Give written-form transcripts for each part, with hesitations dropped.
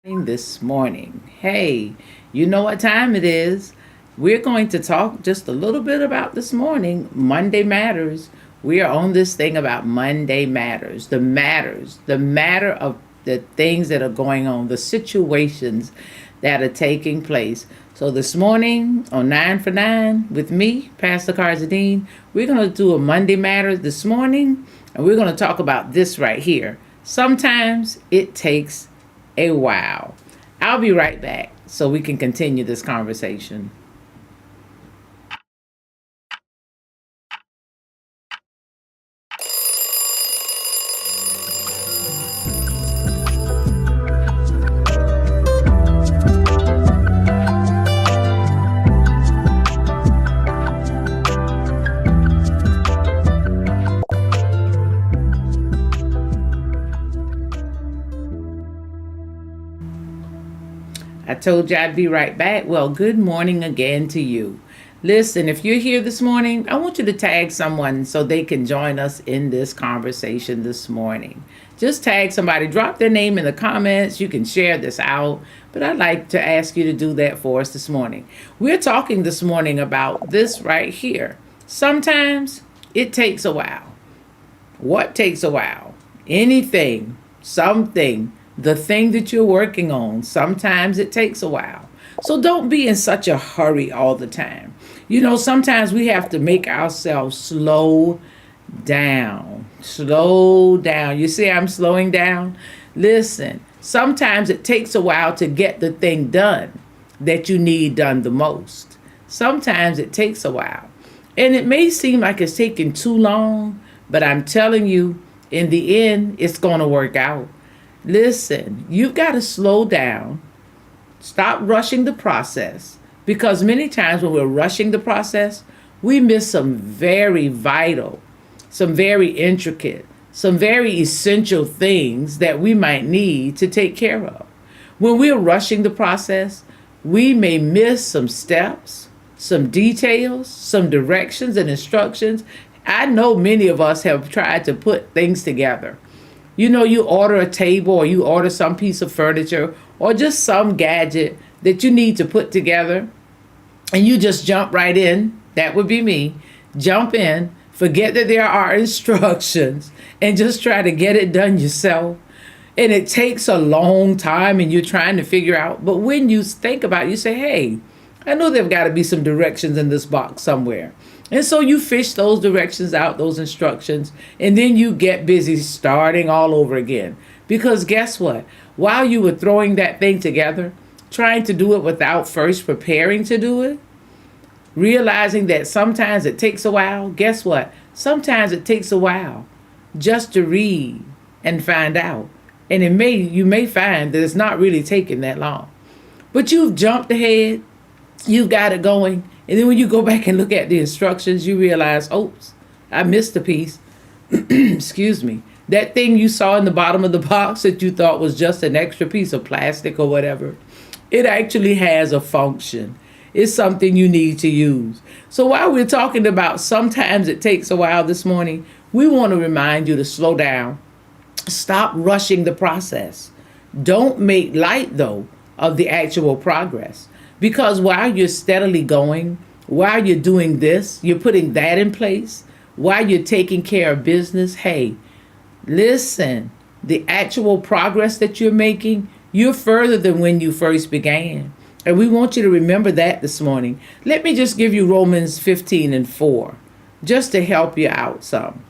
This morning. Hey, you know what time it is? We're going to talk just a little bit about this morning. Monday Matters. We are on this thing about Monday Matters. The matter of the things that are going on, the situations that are taking place. So this morning on 9 for 9 with me, Pastor Carzadean, we're going to do a Monday Matters this morning, and we're going to talk about this right here. Sometimes it takes a while. I'll be right back so we can continue this conversation. I told you I'd be right back. Well, good morning again to you. Listen, if you're here this morning, I want you to tag someone so they can join us in this conversation this morning. Just tag somebody, drop their name in the comments. You can share this out, but I'd like to ask you to do that for us this morning. We're talking this morning about this right here. Sometimes it takes a while. What takes a while? Anything, something, the thing that you're working on, sometimes it takes a while. So don't be in such a hurry all the time. You know, sometimes we have to make ourselves slow down. Slow down. You see, I'm slowing down. Listen, sometimes it takes a while to get the thing done that you need done the most. Sometimes it takes a while. And it may seem like it's taking too long, but I'm telling you, in the end, it's going to work out. Listen, you've got to slow down. Stop rushing the process, because many times when we're rushing the process, we miss some very vital, some very intricate, some very essential things that we might need to take care of. When we're rushing the process, we may miss some steps, some details, some directions and instructions. I know many of us have tried to put things together. You know, you order a table or you order some piece of furniture or just some gadget that you need to put together, and you just jump right in. That would be me. Jump in, forget that there are instructions, and just try to get it done yourself. And it takes a long time and you're trying to figure out. But when you think about it, you say, hey, I know there've got to be some directions in this box somewhere. And so you fish those directions out, those instructions, and then you get busy starting all over again. Because guess what? While you were throwing that thing together, trying to do it without first preparing to do it, realizing that sometimes it takes a while, guess what? Sometimes it takes a while just to read and find out. And you may find that it's not really taking that long. But you've jumped ahead, you've got it going. And then when you go back and look at the instructions, you realize, oops, I missed a piece. Excuse me. That thing you saw in the bottom of the box that you thought was just an extra piece of plastic or whatever, it actually has a function. It's something you need to use. So while we're talking about sometimes it takes a while this morning, we want to remind you to slow down. Stop rushing the process. Don't make light, though, of the actual progress. Because while you're steadily going, while you're doing this, you're putting that in place, while you're taking care of business, hey, listen, the actual progress that you're making, you're further than when you first began. And we want you to remember that this morning. Let me just give you Romans 15:4, just to help you out some.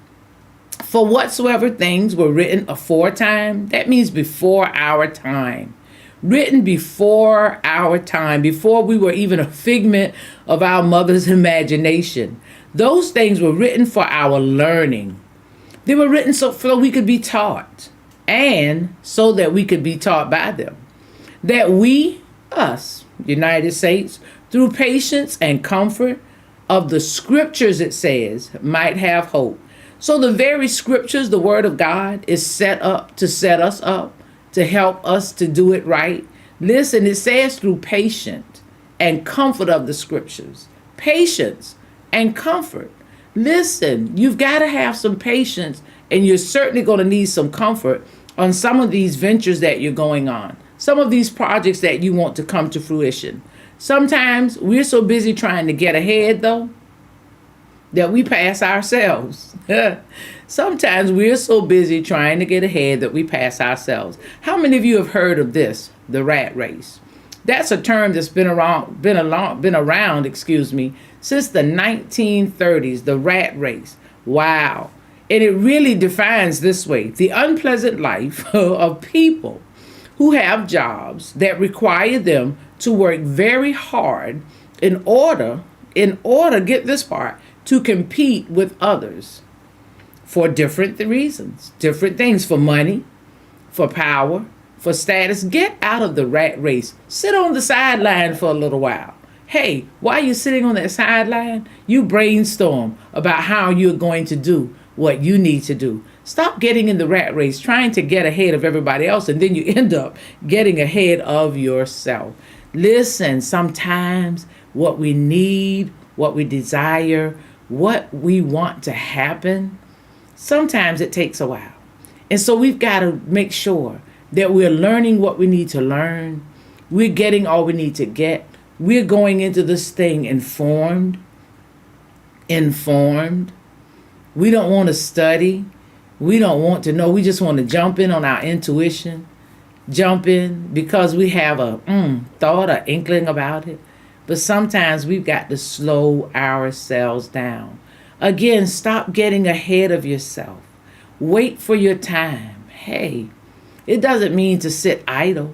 For whatsoever things were written aforetime, that means before our time. Written before our time, before we were even a figment of our mother's imagination. Those things were written for our learning. They were written so we could be taught, and so that we could be taught by them. That we, us, United States, through patience and comfort of the scriptures, it says, might have hope. So the very scriptures, the word of God, is set up to set us up, to help us to do it right. Listen, it says through patience and comfort of the scriptures. Patience and comfort. Listen, you've got to have some patience, and you're certainly going to need some comfort on some of these ventures that you're going on. some of these projects that you want to come to fruition. Sometimes we're so busy trying to get ahead, though, that we pass ourselves. Sometimes we're so busy trying to get ahead that we pass ourselves. How many of you have heard of this, the rat race? That's a term that's been around, since the 1930s, the rat race. Wow. And it really defines this way: the unpleasant life of people who have jobs that require them to work very hard in order, get this part, to compete with others for different reasons, different things, for money, for power, for status. Get out of the rat race. Sit on the sideline for a little while. Hey, while you're sitting on that sideline, you brainstorm about how you're going to do what you need to do. Stop getting in the rat race, trying to get ahead of everybody else, and then you end up getting ahead of yourself. Listen, sometimes what we need, what we desire, what we want to happen, sometimes it takes a while. And so we've got to make sure that we're learning what we need to learn. We're getting all we need to get. We're going into this thing informed. We don't want to study. We don't want to know. We just want to jump in on our intuition. Jump in because we have a thought or inkling about it. But sometimes we've got to slow ourselves down. Again, stop getting ahead of yourself. Wait for your time. Hey, it doesn't mean to sit idle,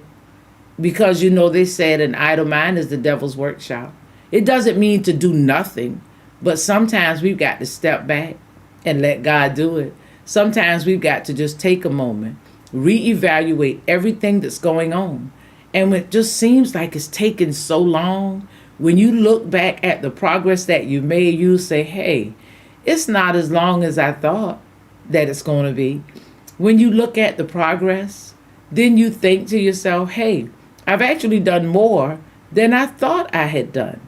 because they said an idle mind is the devil's workshop. It doesn't mean to do nothing, but sometimes we've got to step back and let God do it. Sometimes we've got to just take a moment, reevaluate everything that's going on. And when it just seems like it's taken so long, when you look back at the progress that you made, you say, hey, it's not as long as I thought that it's going to be. When you look at the progress, then you think to yourself, hey, I've actually done more than I thought I had done.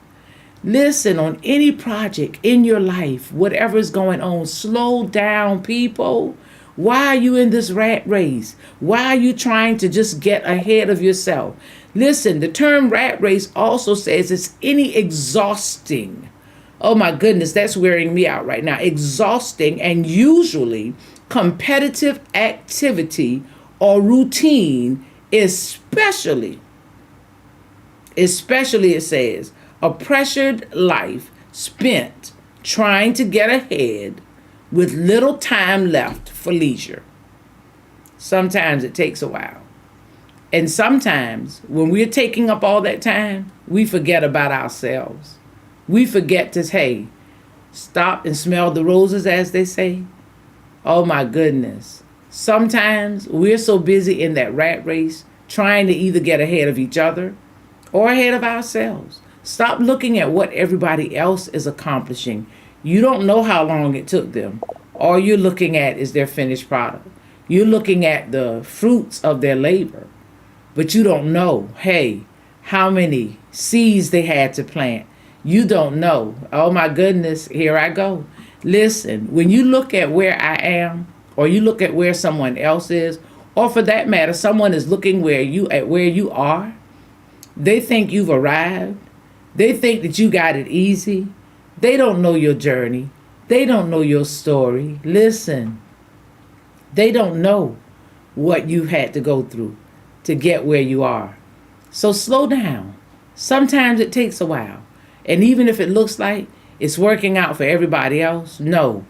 Listen, on any project in your life, whatever is going on, slow down, people. Why are you in this rat race? Why are you trying to just get ahead of yourself? Listen, the term rat race also says it's any exhausting. Oh my goodness, that's wearing me out right now. Exhausting and usually competitive activity or routine, especially it says, a pressured life spent trying to get ahead with little time left for leisure. Sometimes it takes a while. And sometimes when we're taking up all that time, we forget about ourselves. We forget to, hey, stop and smell the roses, as they say. Oh my goodness. Sometimes we're so busy in that rat race trying to either get ahead of each other or ahead of ourselves. Stop looking at what everybody else is accomplishing. You don't know how long it took them. All you're looking at is their finished product. You're looking at the fruits of their labor. But you don't know, hey, how many seeds they had to plant. You don't know. Oh my goodness, here I go. Listen, when you look at where I am, or you look at where someone else is, or for that matter, someone is looking where you are, they think you've arrived. They think that you got it easy. They don't know your journey. They don't know your story. Listen, they don't know what you've had to go through to get where you are. So slow down. Sometimes it takes a while. And even if it looks like it's working out for everybody else, know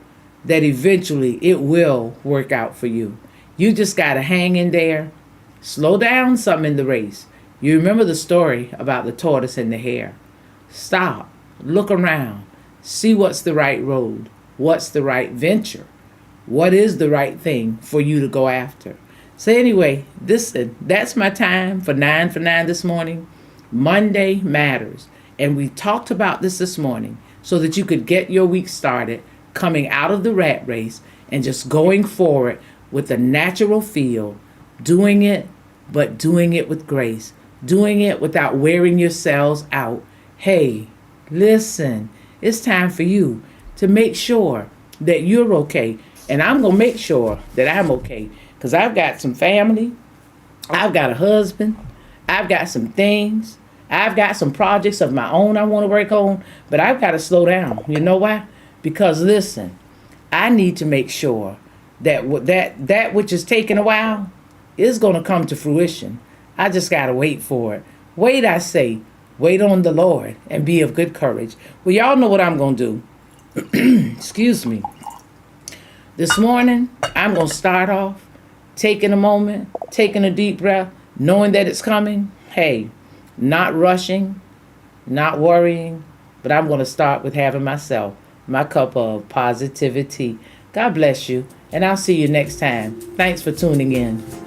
that eventually it will work out for you. You just got to hang in there. Slow down some in the race. You remember the story about the tortoise and the hare. Stop. Look around. See what's the right road. What's the right venture. What is the right thing for you to go after. So anyway, that's my time for 9 for 9 this morning. Monday matters. And we talked about this morning so that you could get your week started coming out of the rat race and just going forward with a natural feel, doing it, but doing it with grace, doing it without wearing yourselves out. Hey, listen, it's time for you to make sure that you're okay. And I'm going to make sure that I'm okay, because I've got some family. I've got a husband. I've got some things. I've got some projects of my own I want to work on, but I've got to slow down. You know why? Because listen, I need to make sure that that which is taking a while is going to come to fruition. I just got to wait for it. Wait, I say, wait on the Lord and be of good courage. Well, y'all know what I'm going to do. Excuse me. This morning, I'm going to start off taking a moment, taking a deep breath, knowing that it's coming. Hey, not rushing, not worrying, but I'm going to start with having myself my cup of positivity. God bless you, and I'll see you next time. Thanks for tuning in.